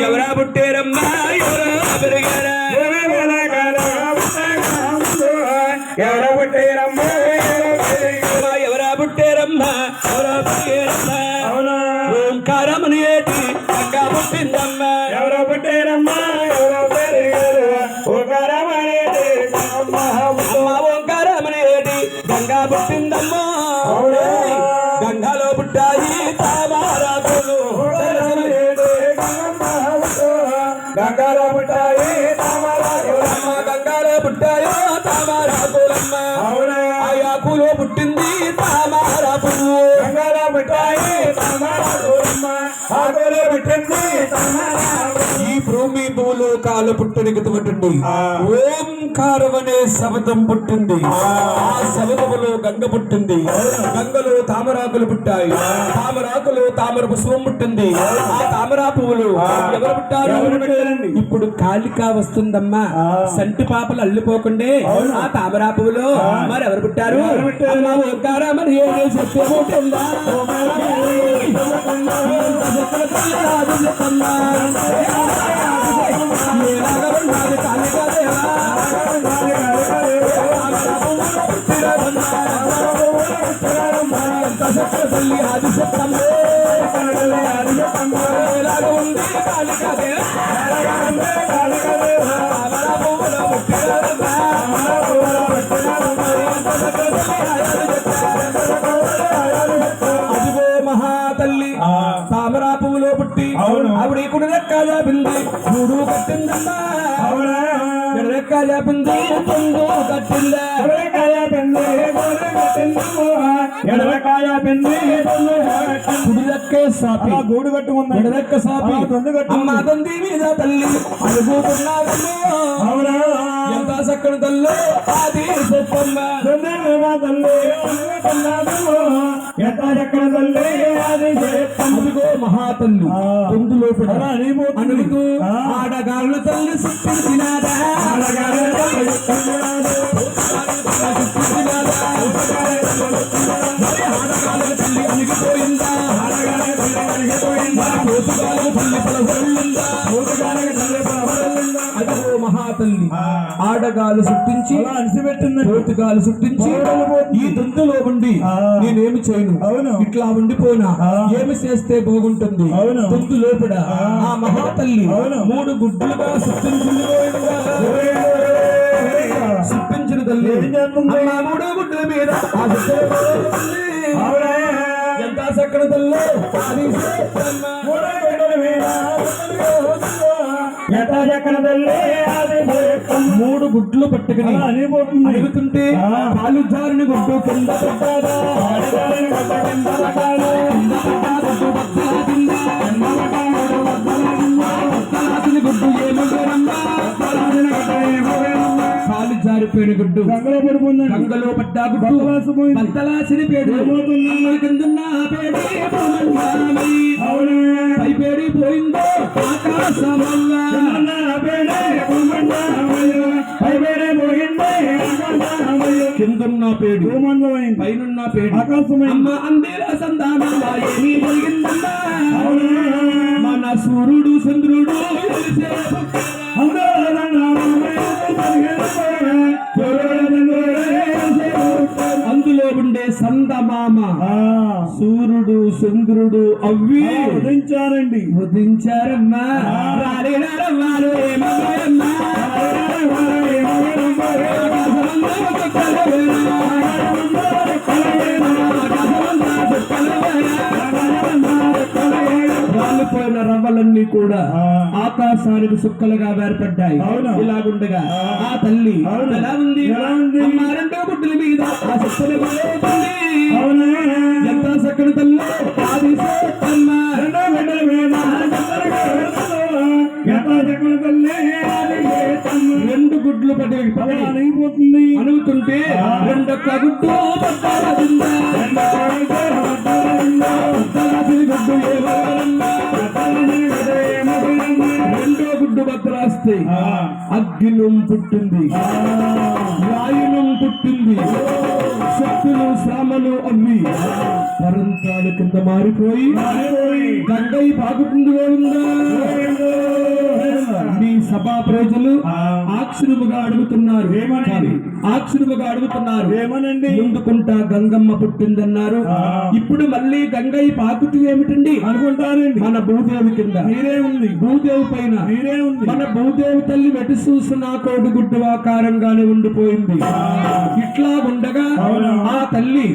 ఎవరా పుట్టారమ్మా ఎవరా పెరిగారా ఎవరో పుట్టారమ్మా ఎవరా పుట్టారమ్మా ఎవరా పెరిగారమ్మా ఓంకారమని ఏటి గంగా పుట్టిందమ్మా ఎవరో పుట్టారమ్మా ఎవరో పెరిగారు అమ్మ ఓంకారమని ఏటి గంగా పుట్టిందమ్మా గంగాలో పుట్టాయి తామరాకులు గంగాలో పుట్టాయి తామరాకులమ్మ గంగాలో పుట్టాయో తామరాకులమ్మ ఆకులో పుట్టింది తామరా పువ్వు గంగాలో పుట్టాయి తామరాకులమ్మ ఆకులో పుట్టింది ఈ భూమి భూలోకాలు పుట్టనికటువంటి ఓంకారం అనే శబ్దం పుట్టింది ఆ శబ్దములో గంగ పుట్టింది గంగలో తామరాకులు పుట్టాయి తామరాకులు తామర పుష్పం పుట్టింది ఆ తామరా పువ్వులు ఎవరు పుట్టారు ఇప్పుడు కాళిక వస్తుందమ్మా సంటి పాపలు అల్లిపోకుండే ఆ తామరా పువ్వులు మరి ఎవరు పుట్టారు ఓంకారం అని పుట్టిందా మహాతల్లి తామరా పువ్వులో పుట్టి ఆవిడ ఇక్కడ రెక్కగా పింది గూడు కట్టిందమ్మా రెక్కగా పింది పొంగు కట్టిందా గూడు కట్టుకుంది ఎడరెక్క సాపి అమ్మ తంది మీద తల్లి అనుభూతున్నారమ్మా ఎంత చక్కని తల్లి అది చెప్పమ్మ అదిగో మహాతల్లి పొందులో అనుగుతూ ఆడగాళ్ళ తల్లి సృష్టించినాదా తల్లి అణిగిపోయిందా అదిగో మహాతల్లి ఆడగాలు సృష్టించి అలసిపెట్టింది పోతుగాలు సృష్టించి ఈ దుందులో ఉండి నేనేమి చేయను ఇట్లా ఉండిపోయినా ఏమి చేస్తే బాగుంటుంది దుందు లోపల ఆ మహాతల్లి మూడు గుడ్లుగా సృష్టించిన తల్లి మూడు గుడ్ల మీద ఎంత చక్కని తల్లి మూడు గుడ్లు పట్టుకుని అడుగుతుంటే పాలు జారిని గుడ్డు కింద గుడ్డు కాలు జారిపోయిన గుడ్డు గంగలో పడ్డా గుడ్డు పంతలాసిన పేరు పై పేరు పోయిందో ఆకాశమల్లా కిందన్న పేడు పైనున్న పేడు అమ్మ అందేలా సంధానంగా ఏమీ జరిగిందన్నా మన సూర్యుడు చంద్రుడు అందులో ఉండే సందమామ సూర్యుడు చంద్రుడు అవ్వి ఉదించారమ్మా రాలేనారమ్మారు ఏమమ్మా రాలిపోయిన రవ్వలన్నీ కూడా ఆకాశానికి సుక్కలుగా వేర్పడ్డాయి ఇలాగుండగా ఆ తల్లి ఎలా ఉంది రెండో గుడ్డల మీద ఆ సుక్కలు ఎంత చక్కని తల్లి ఆది రెండో గుడ్డల మీద రెండు గుడ్లు పడిపోతుంది అనుకుంటే రెండొక్క గుడ్డు రెండో గుడ్డు బద్దలాస్తే అగ్గిలం పుట్టింది వాయునం పుట్టింది శక్తులు శ్రమలు అవి పరంతాల కింద మారిపోయి గంగై బాగుంటుందిగా ఉందా సభా ప్రజలు ఆక్షురుముగా అడుగుతున్నారు. ఏమని? ఆక్షురుముగా అడుగుతున్నారు. ఏమనండి? ముందుకుంటా గంగమ్మ పుట్టిందన్నారు. ఇప్పుడు మళ్ళీ గంగయ్య పాకుతూ ఏమిటండి అనుకుంటారండి. మన భూదేవి కింద మీరే ఉంది, భూదేవి పైన మీరే ఉంది. మన భూదేవి తల్లి వెటి చూసిన కోడిగుడ్డు ఆకారంగానే ఉండిపోయింది. ఇట్లా ఉండగా ఆ తల్లి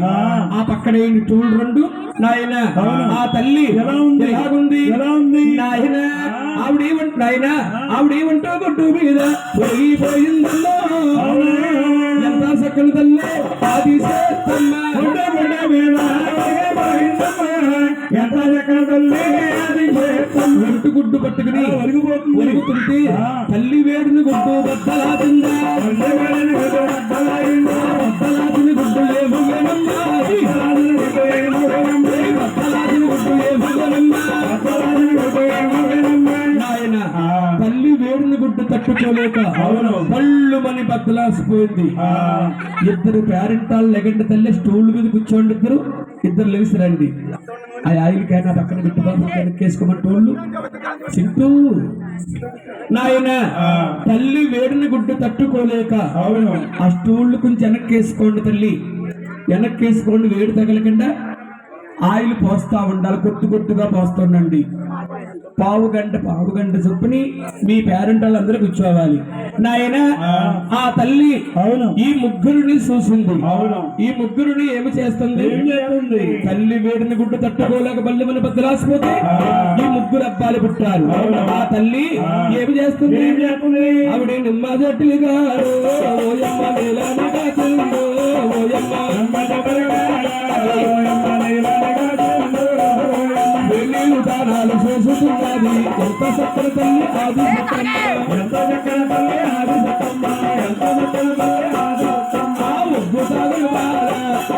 ఆ పక్కనే చూడు రెండు నాయన ఆ తల్లి ఎలా ఉంది? ఎలాగుంది? ఎలా ఉంది? నాయన ఆవిడేమంటూ గుడ్డు మీద పోయిందల్లో ఎంత సక్కని తల్లి ఆది చేస్తమ్మ ఎంత చక్కగా తల్లి అది ఒంటి గుడ్డు పట్టుకుని ఒరుగుతుంటే తల్లి వేడిని గుడ్డు బద్దలాచిందా బద్దలాచిన గుడ్డు ఏమోనమ్మా బద్దలాచిన గుడ్డు ఏమోనమ్మా నాయన తల్లి వేడిని గుడ్డు తట్టుకోలేక పళ్ళు మని బద్దలాసిపోయింది. ఇద్దరు పేరెంటాలు లెగండి తల్లి స్టూల్ మీద కూర్చోండి. ఇద్దరు లేచి రండి. ఆ ఆయిల్కైనా పక్కన పెట్టుబాబు వెనక్కేసుకోమంటోళ్ళు చింటూ నాయన తల్లి వేడిని గుడ్డు తట్టుకోలేక ఆ స్టూళ్ళు కొంచెం వెనక్కేసుకోండి తల్లి, వెనక్కేసుకోండి. వేడి తగలకుండా ఆయిల్ పోస్తా ఉండాలి, కొట్టుగా పోస్తుండండి. పావు గంట చొప్పుని మీ పేరెంట్ వాళ్ళందరూ కూర్చోవాలి. నాయన ఆ తల్లి ఈ ముగ్గురిని చూసింది. ఈ ముగ్గురిని ఏమి చేస్తుంది? తల్లి వేడిని గుడ్డు తట్టుకోలేక బల్లి మన బద్దలాసిపోతే ఈ ముగ్గురు అబ్బాలు పుట్టారు. ఆ తల్లి ఏమి చేస్తుంది? ఆవిడ నిమ్మ జట్టుగా దానాలు చేసుకున్నది. ఎంత చక్కని తల్లి ఆది సత్తమ్మ, ఎంత చక్కని తల్లి ఆది సత్తమ్మ, ఎంత చక్కని తల్లి ఆది సత్తమ్మ. ముగ్గు సాగులు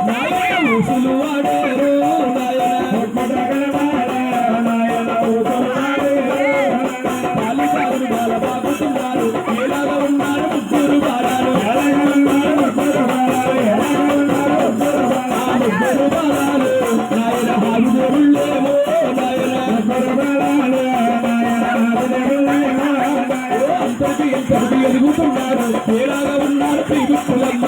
నాయన ఊసులు వాడారు బాలికారులు బాల బాగుతున్నారు. ఎలాగా ఉన్నారు ముగ్గురు బాలాలు, ముగ్గురు బాలాలు నాయన హాలు దేవుళ్ళేమో అంతటి ఎంతటి ఎదుగుతున్నారు. ఎలాగా ఉన్నారు శ్రీగుట్టులమ్మ,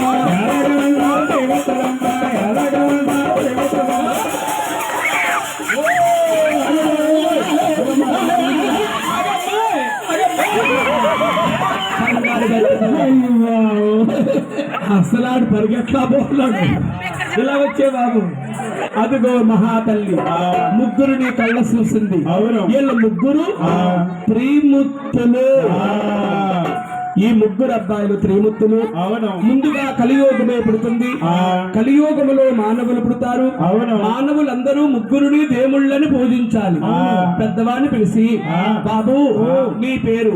అసలాడు పరిగెట్లా పోతున్నాడు. ఇలా వచ్చే బాబు అదిగో మహాతల్లి ముగ్గురుని కళ్ళ చూసింది. వీళ్ళ ముగ్గురు త్రిమూర్తులు. ఈ ముగ్గురు అబ్బాయిలు త్రిమూర్తులు. ముందుగా కలియోగమే పుడుతుంది. కలియోగములో మానవులు పుడతారు. మానవులందరూ ముగ్గురుని దేవుళ్ళని పూజించాలి. పెద్దవాడిని పిలిచి బాబు నీ పేరు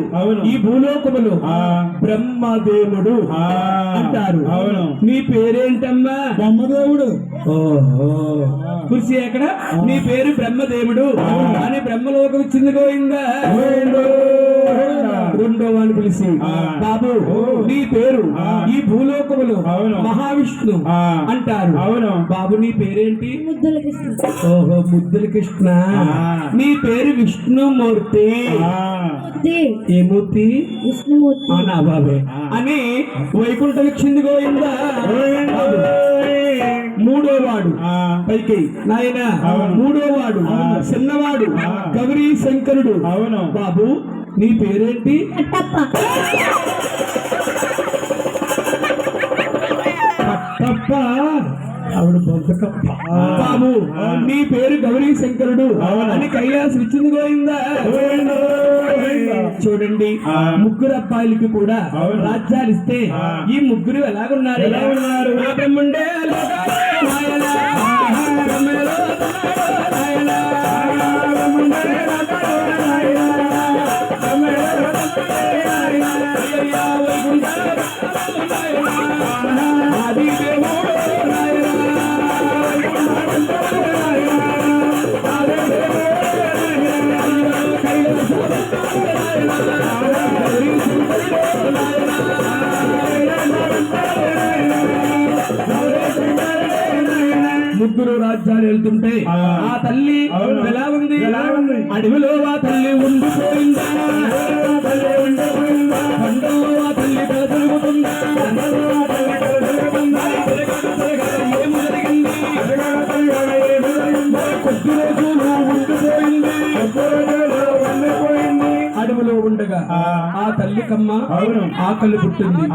ఈ భూలోకములో బ్రహ్మదేవుడు అంటారు. నీ పేరేంటమ్మా? బ్రహ్మదేవుడు. ఓహో కృషి ఎక్కడ? నీ పేరు బ్రహ్మదేవుడు అని బ్రహ్మలోకం ఇచ్చింది గోయిందా. రెండో వాడిని పిలిచి బాబు నీ పేరు ఈ భూలోకములో మహావిష్ణు అంటారు. బాబు నీ పేరేంటి? ఓహో ముద్దుల కృష్ణ. నీ పేరు విష్ణుమూర్తి. ఏ మూర్తి? విష్ణుమూర్తి. నా బాబే అని వైకుంఠం ఇచ్చింది గోయిందా. మూడో వాడు పైకి నాయన మూడో వాడు చిన్నవాడు గౌరీ శంకరుడు. బాబు నీ పేరేంటి? కట్టప్ప. ఆవిడ బొంతకప్ప. బాబు నీ పేరు గౌరీ శంకరుడు అని కైలాసం ఇచ్చింది గోయిందా. చూడండి ముగ్గురు అబ్బాయిలకి కూడా రాజ్యాలు ఇస్తే ఈ ముగ్గురు ఎలాగున్నారు? బ్రహ్మండే ముగ్గురు రాజ్యాలు వెళ్తుంటే ఆ తల్లి ఎలా ఉంది? అడవిలో ఆ తల్లి ఉండిపోయిందా. ఉండగా ఆ తల్లికమ్మ అవును. ఆకలి పుట్టింది.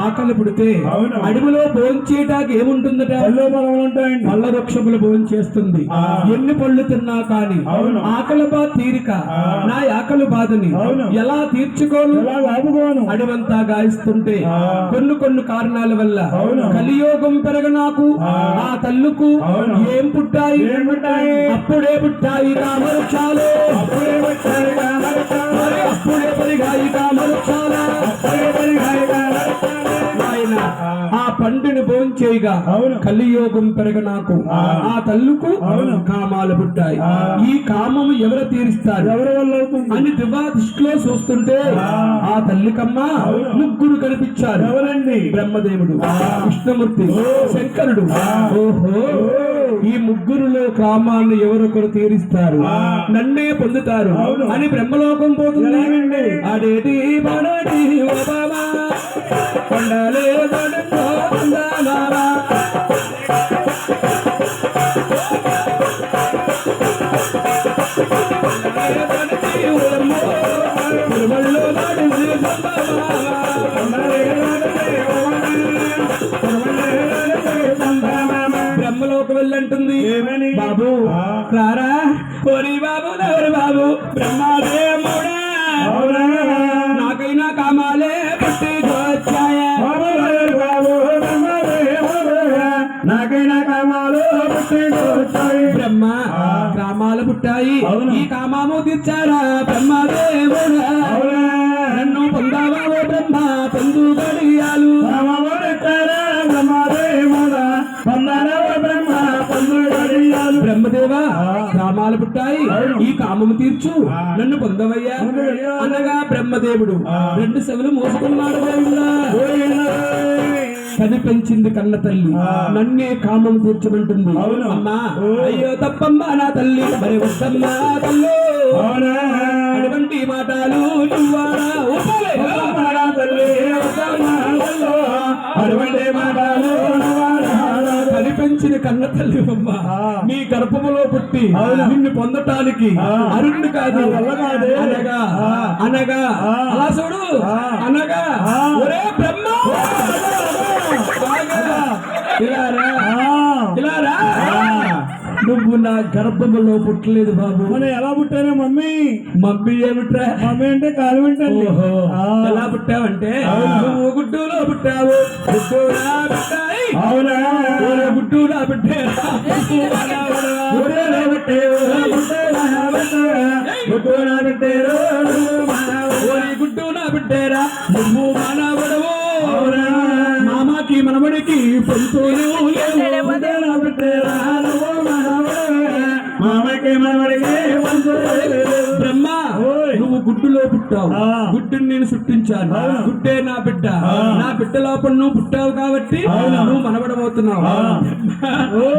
ఆకలి పుడితే అవును. అడవిలో భోంచేయటానికి ఏముంటుందట? పళ్ళు పొలం ఉంటాయండి. పళ్ళ వృక్షములు భోంచేస్తుంది. ఎన్ని పళ్ళు తిన్నా కాని అవును. ఆకలి బాధ తీరిక నా ఆకలి బాధని అవును. ఎలా తీర్చుకోను? ఎలా ఆపుకోను? అడవంతా గాయస్తుంటే కొన్ని కారణాల వల్ల అవును. కలియోగం పెరగ నాకు ఆ తల్లుకు అవును. ఏం పుట్టాయి? ఏం పుట్టాయి? అప్పుడే పుట్టాయి కామరుక్షాలు. అప్పుడే వచ్చాయి కామరుక్షాలు. మరి అప్పుడే పెరిగాయి కామరుక్షాలు. అప్పుడే పెరిగాయి కామరుక్షాలు. ఆయన ఆ పండుని భోంచేయగా అవును. కలియోగం పెరగ నాకు ఆ తల్లుకు అవును. కామాలు పుట్టాయి. ఈ కామము ఎవరు తీరుస్తారు? ఎవరి వల్ల అవుతుంది? అని దివా దృష్టిలో చూస్తుంటే ఆ తల్లికమ్మ ముగ్గురు కనిపించారు. ఎవరండి? బ్రహ్మదేవుడు, విష్ణుమూర్తి, శంకరుడు. ఓహో, ఈ ముగ్గురులో కామాన్ని ఎవరొకరు తీరుస్తారు, నన్నే పొందుతారు అని బ్రహ్మలోకం పోతుంది. ఎలాగండి? అడేటి బడటి ఓ బాబా, కొండలే బడుకో బందానారా. బ్రహ్మలోకి వెళ్ళంటుంది. ఏమని? బాబు రారా, ఓరి బాబు ఎవరు బాబు? బ్రహ్మదేవుడా, అవునా? నాకైనా కామాలే పుట్టి వచ్చాయా? బాబు బ్రహ్మదేవుడా, నాకైనా కామాలు పుట్టికొచ్చాయి. బ్రహ్మ కామాలు పుట్టాయి. అవును. ఈ కామాము తీర్చారా బ్రహ్మదేవుడా? అవునా? నన్ను పొందావా ఓ బ్రహ్మ పొందు గడియాలు. బ్రహ్మదేవుడా, పొందనవ బ్రహ్మ పొందు గడియాలు. బ్రహ్మదేవా, కామాలు పుట్టాయి. ఈ కామము తీర్చు, నన్ను పొందవయ్యా అనగా బ్రహ్మదేవుడు రెండు సెవలు మోసుకున్నాడు. గోవిందా, కనిపించింది కన్న తల్లి, నన్నే కామం తీర్చమంటుంది. అవును. అమ్మా, అయ్యో తప్పమ్మా నా తల్లి, మరి వద్దమ్మా తల్లి. అవునా? అటువంటి మాటలు నువ్వారా? ఒప్పులే. నా తల్లి వద్దన్నాడు. అటువంటి మాటలు నువ్వాడాడు. కనిపించిన కన్న తల్లి అమ్మ నీ గర్భములో పుట్టి నిన్ను పొందటానికి అరుణ్ణి కాదు అనగా అనగా అలా చూడు అనగా ఒరే బ్రహ్మ, ఇలా రా, ఇలా రా. నువ్వు నా గర్భములో పుట్టలేదు బాబు. మన ఎలా పుట్టారా మమ్మీ? మమ్మీ ఏమిట్రా? మమ్మీ అంటే కాలు వింటండి. ఓహో, ఎలా పుట్టావంటే నువ్వు గుడ్డులో పుట్టావు. గుడ్డులా పుట్టాయి. అవునా? గుడ్డులా పుట్టారా? గుడ్డలో పుట్టావు, గుడ్డలో పెట్టారు. గుడ్డులా పుట్టారా? నువ్వు మనవడవు. అవునా? మామాకి మనవడికి పొంతులు లేవు. గుడ్డలో పెట్టారా? నువ్వు మనవడే. మామకి మనవడికి బ్రహ్మ, నువ్వు గుడ్డులో పుట్టావు. ఆ. గుడ్డుని నేను సృష్టించాను. గుడ్డే నా బిడ్డ. నా బిడ్డ లోపల నువ్వు పుట్టావు కాబట్టి నువ్వు మనవడబోతున్నావు.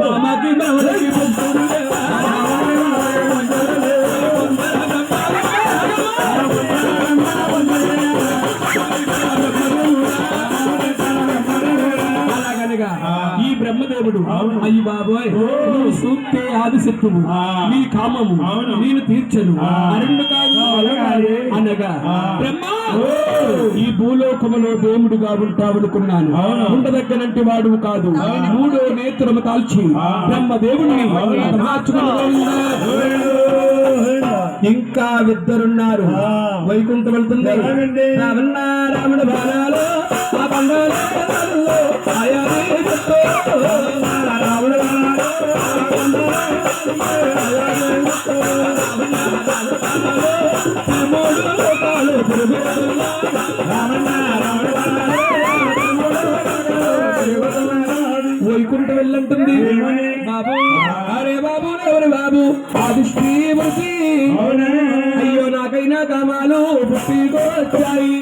మామాకి మనవడికి పొంతులు లేవు. అలాగనగా ఈ బ్రహ్మదేవుడు అయ్యి బాబోయ్, నువ్వు సూక్తే ఆదిశక్తువు, నీ కామము నేను తీర్చను, అరుణ్ణు కాదు అనగా బ్రహ్మ, ఈ భూలోకములో దేవుడుగా ఉంటావనుకున్నాను, ఉండదగ్గనంటి వాడు కాదు. మూడో నేత్రము తాల్చి బ్రహ్మదేవుడిని ఇంకా ఇద్దరున్నారు. వైకుంఠం వెళ్తుంది. రావణ రాముడు బాణాలు ఆ బంగారు రాముడు వైకుంఠం వెళ్ళంటుంది. బాబు, అరే బాబు ఎవరు బాబు? ఆది శ్రీమతి. అయ్యో నాకైనా కామాలు పుట్టికొచ్చాయి.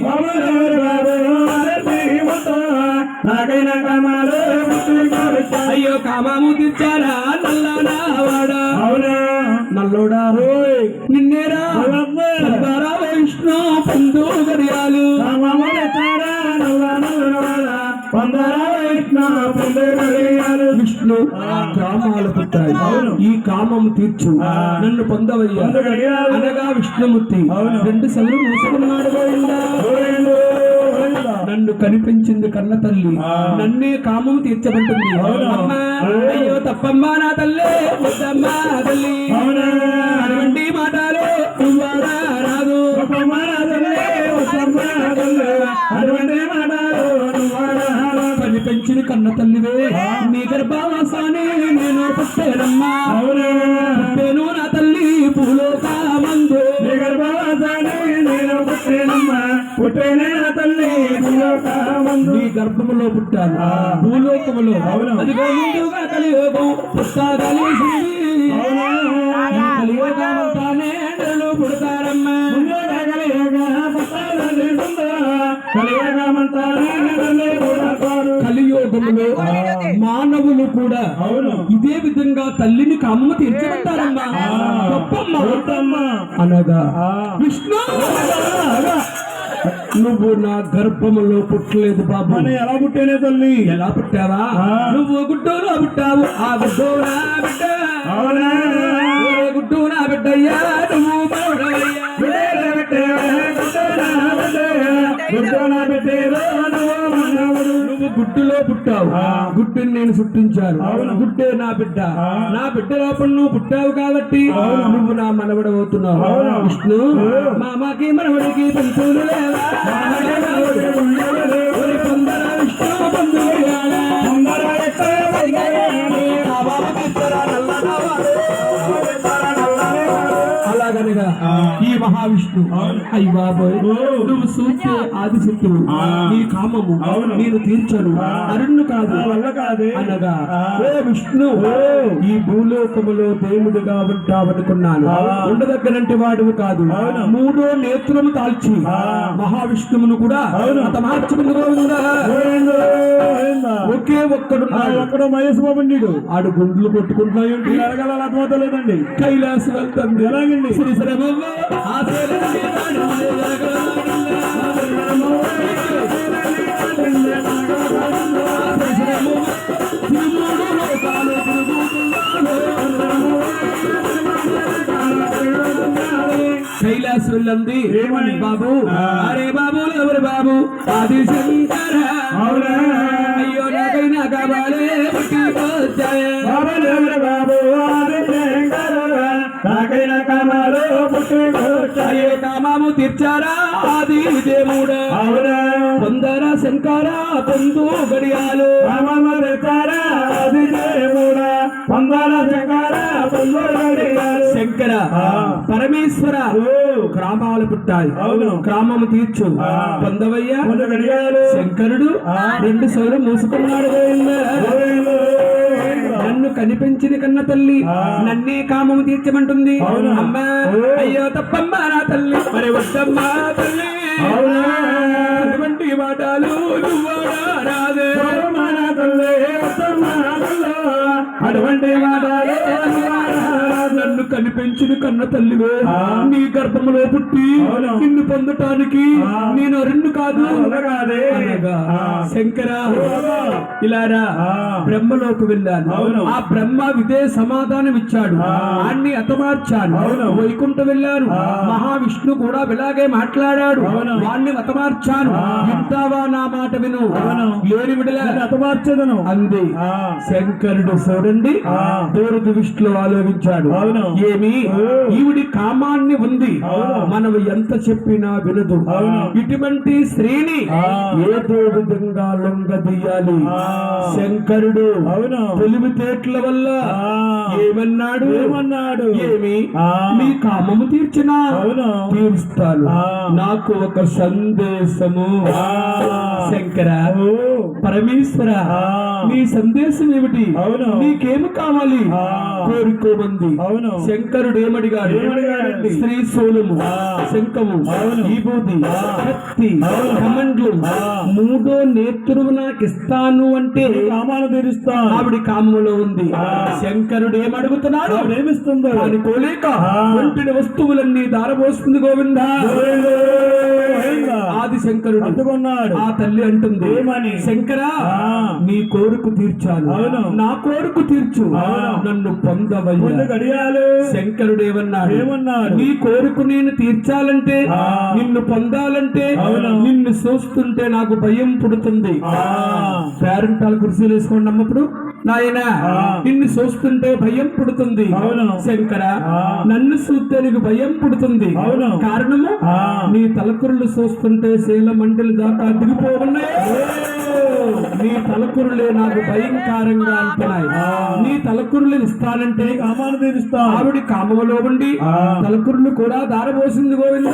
నాకైనా కామాలు అయ్యో కామాము తీర్చారా నల్లాడా వాడా? అవునా? నల్లోడా నిన్నేరా రా విష్ణు పొందు గడియాలు. విష్ణు బుట్టులు గ్రామాలు పుట్టాయి. ఈ కామం తీర్చు నన్ను పొందవయ్యా అనగా విష్ణుమూర్తి రెండు సెలవు మూసుకున్నాడు గోవిందా. నన్ను కనిపించింది కన్న తల్లి నన్నే కామం తీర్చబట్టింది. అమ్మా, అయ్యో తప్పమ్మా నా తల్లి వద్దమ్మా తల్లి అటువంటి మాటలు నువ్వారా రాదు. కనిపించిన కన్న తల్లివే నీ గర్భవాసాన్ని నేను పుట్టేనమ్మా. పుట్టేను నా తల్లి భూలోకమందు నీ గర్భవాసాన్ని నేను పుట్టేనమ్మా. పుట్టేనే నా తల్లి భూలోకమందు. నీ గర్భములో పుట్టాను భూలోకములో. అదిగో ముందుగా కలియోగం పుట్టాగలిసింది. కలియోగమంతానే నన్ను పుడతారమ్మా. కలియోగములో మానవులు కూడా ఇదే విధంగా తల్లిని కామము తీర్చబట్టారమ్మా. గొప్పమ్మ అనగా విష్ణు నువ్వు నా గర్భములో పుట్టలేదు బాబు. ఎలా పుట్టేనే తల్లి? ఎలా పుట్టావా? నువ్వు గుడ్డోలో పుట్టావు. ఆ గుడ్డోనా బిడ్డ గుడ్డు నా బిడ్డయ్యా నువ్వు నువ్వు గుడ్డులో పుట్టావు. గుడ్డుని నేను సృష్టించాను. గుడ్డే నా బిడ్డ. నా బిడ్డ లోపల నువ్వు పుట్టావు కాబట్టి నువ్వు నా మనవడవుతున్నావు. విష్ణు మామకి మనవడికి పంతులు లేవా? పొందర విష్ణు బంధువులు అలాగనగా ఈ మహావిష్ణు అయ్యి బాబోయ్ నువ్వు సూచే ఆదిశక్తులు నీ కామము నేను తీర్చను అరుణ్ణు కాదు వల్ల కాదే అనగా ఓ విష్ణు ఈ భూలోకములో దేవుడిగా ఉంటావనుకున్నాను. ఉండదగ్గనంటి వాడువు కాదు. మూడో నేత్రము తాల్చి మహావిష్ణువును కూడా ఒకే ఒక్కడు మహేష్ బాబు నీడు ఆడు గుండ్లు కొట్టుకుంటున్నాయి. అర్థమవుతలేదండి. కైలాసం వెళ్తుంది. ఎలాగండి? శ్రీశ్రమంలో ఆశీర్వదించి కైలాసం వెళ్ళంది. ఏమని? బాబు అరే బాబు ఎవరు బాబు? ఆది శంకర. అయ్యో నాకైనా కావాలే పుట్టికొచ్చాయే. బాబు నాకైనా కామాలు పుట్టుకొచ్చాయి. అయ్యో కామము తీర్చారా ఆది దేవుడా. పొందర శంకర పొందు గడియాలు. కామము తెచ్చారా ఆది దేవుడా. పొందర శంకర పొందు గడియాలు. శంకర పరమేశ్వర గ్రామాలు పుట్టాయి. గ్రామము తీర్చు పొందవయ్యా గడియాలు. శంకరుడు రెండు సౌలు మూసుకున్నాడు. నన్ను కనిపించిన కన్న తల్లి నన్నే కామము తీర్చమంటుంది. అమ్మా అయ్యో తప్పమ్మా నా తల్లి మరి వద్దమ్మా తల్లి అటువంటి మాటలు రాదే. అటువంటి మాటలు నన్ను కనిపించిన కన్న తల్లివే నీ గర్భములో పుట్టి నిన్ను పొందటానికి నేను అరుణ్ణు కాదు అనగా శంకర ఇలారా బ్రహ్మలోకి వెళ్ళాను. ఆ బ్రహ్మ ఇదే సమాధానం ఇచ్చాడు. అన్ని అతమార్చాను. వైకుంఠం వెళ్ళాను. మహావిష్ణు కూడా ఇలాగే మాట్లాడాడు. వాణ్ణి అతమార్చాను. వింటావా నా మాట విను. లేని విడలే అతమార్చదను అంది. శంకరుడు చూడండి దూరదృష్టిలో ఆలోచించాడు. ఏమి ఈవిడి కామాన్ని ఉంది. మనం ఎంత చెప్పినా వినదు. ఇటువంటి స్త్రీని ఏదో విధంగా లొంగదీయాలి. శంకరుడు తెలివితేటల వల్ల ఏమన్నాడు? ఏమి నీ కామము తీర్చినా తీరుస్తాను. నాకు ఒక సందేశము. శంకర పరమేశ్వర నీ సందేశం ఏమిటి? నీకేమి కావాలి? కోరుకోమంది. శంకరుడు ఏమడిగాడు? శ్రీశూలము, శంఖము, విభూతి, కత్తి, కమండ్లు, మూడో నేత్రువు నాకు ఇస్తాను అంటే కామాలు తీరుస్తాను. ఆవిడ కామములో ఉంది. శంకరుడు ఏమడుగుతున్నాడు? ప్రేమిస్తుందో అనుకోలేక ఒంటిని వస్తువులన్నీ దారబోస్తుంది గోవింద. ఆది శంకరుడు అందుకున్నాడు. ఆ తల్లి అంటుంది ఏమని? శంకరా ఆ. నీ కోరిక తీర్చాను, అవును. నా కోరిక తీర్చు, అవును. నన్ను ముందు పొందవయ్యా. గడియాలు శంకరుడు ఏమన్నాడు? ఏమన్నాడు? నీ కోరిక నేను తీర్చాలంటే, ఆ. నిన్ను పొందాలంటే, అవును. నిన్ను చూస్తుంటే నాకు భయం పుడుతుంది. ఆ. పేరెంటాలు కుర్చీలు వేసుకోండి అమ్మప్పుడు. నాయనా ఆ. నిన్ను చూస్తుంటే భయం పుడుతుంది. అవును. శంకర ఆ. నన్ను చూస్తే నీకు భయం పుడుతుంది. అవును. కారణము ఆ. నీ తలకురులు చూస్తుంటే శీల మండలి దాకా దిగిపోతున్నాయి. నీ తలకురులే నాకు భయంకరంగా అంటున్నాయి. ఆ. నీ తలకురులు ఇస్తానంటే కామాలు తీరుస్తా. ఆవిడ కామములో ఉండి ఆ. తలకురులు కూడా దారపోసింది గోవింద.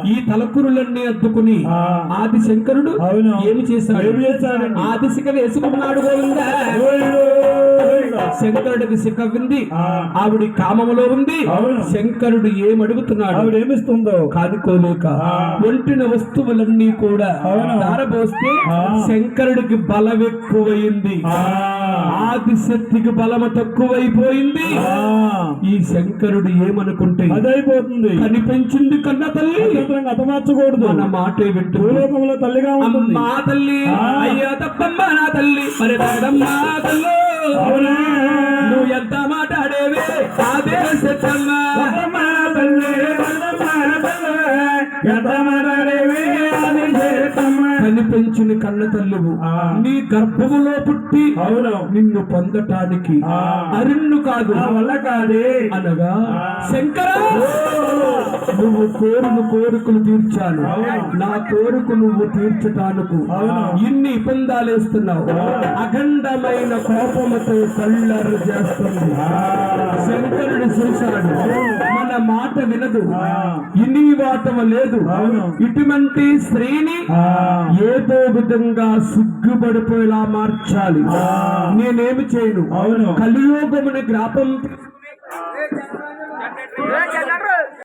ఈ తలకురులన్నీ అద్దుకుని ఆ. ఆది శంకరుడు అవును. ఏమి చేశాడు? ఏమి చేశాడండి? ఆది శిఖ వేసుకున్నాడు గోవింద. శంకరుడికి శిఖ ఉంది, ఆ. ఆవిడ కామములో ఉంది. అవును. శంకరుడు ఏమడుగుతున్నాడు? ఆవిడ ఏమిస్తుందో కాదుకోలేక ఆ. ఒంటిన వస్తువులన్నీ కూడా అవును. దారపోస్తే ఆ. శంకరుడికి బలం ఎక్కువైంది, ఆ. ఆదిశక్తికి బలము తక్కువైపోయింది. ఆ. ఈ శంకరుడు ఏమనుకుంటే అదైపోతుంది. కనిపించింది కన్న తల్లి అతను అతమార్చకూడదు. మన మాటే వింటూ భూలోకంలో తల్లిగా ఉంటుంది. అమ్మా తల్లి, ఆ. అయ్యా తప్పమ్మ నా తల్లి, మరి తగదమ్మా తల్లి, అవునా? నువ్వు ఎంత మాట్లాడేవి అదే సత్యమ్మ. వదమ్మా తల్లి, వదమ్మా తల్లి, ఎంత మాట్లాడేవి అది చేతమ్మ. కనిపించిన కన్న తల్లువు ఆ. నీ గర్భములో పుట్టి అవును. నిన్ను పొందటానికి ఆ. అరుణ్ణు కాదు నా వల్ల కాదే. అనగా ఆ. శంకర నువ్వు కోరికలు తీర్చాను, అవును. నా కోరిక నువ్వు తీర్చటానికి అవును. ఇన్ని ఇబ్బందాలేస్తున్నావు. అవును. అఖండమైన కోపముతో కళ్ళరు చేస్తుంది. శంకరుడు చూశాడు, మన మాట వినదు, ఆ. ఇన్ని వాటము లేదు. అవును. ఇటువంటి స్త్రీని ఆ. ఏదో విధంగా సిగ్గుపడిపోయేలా మార్చాలి. ఆ. నేనేమి చేయను. అవును. కలియోగముని గ్రాపం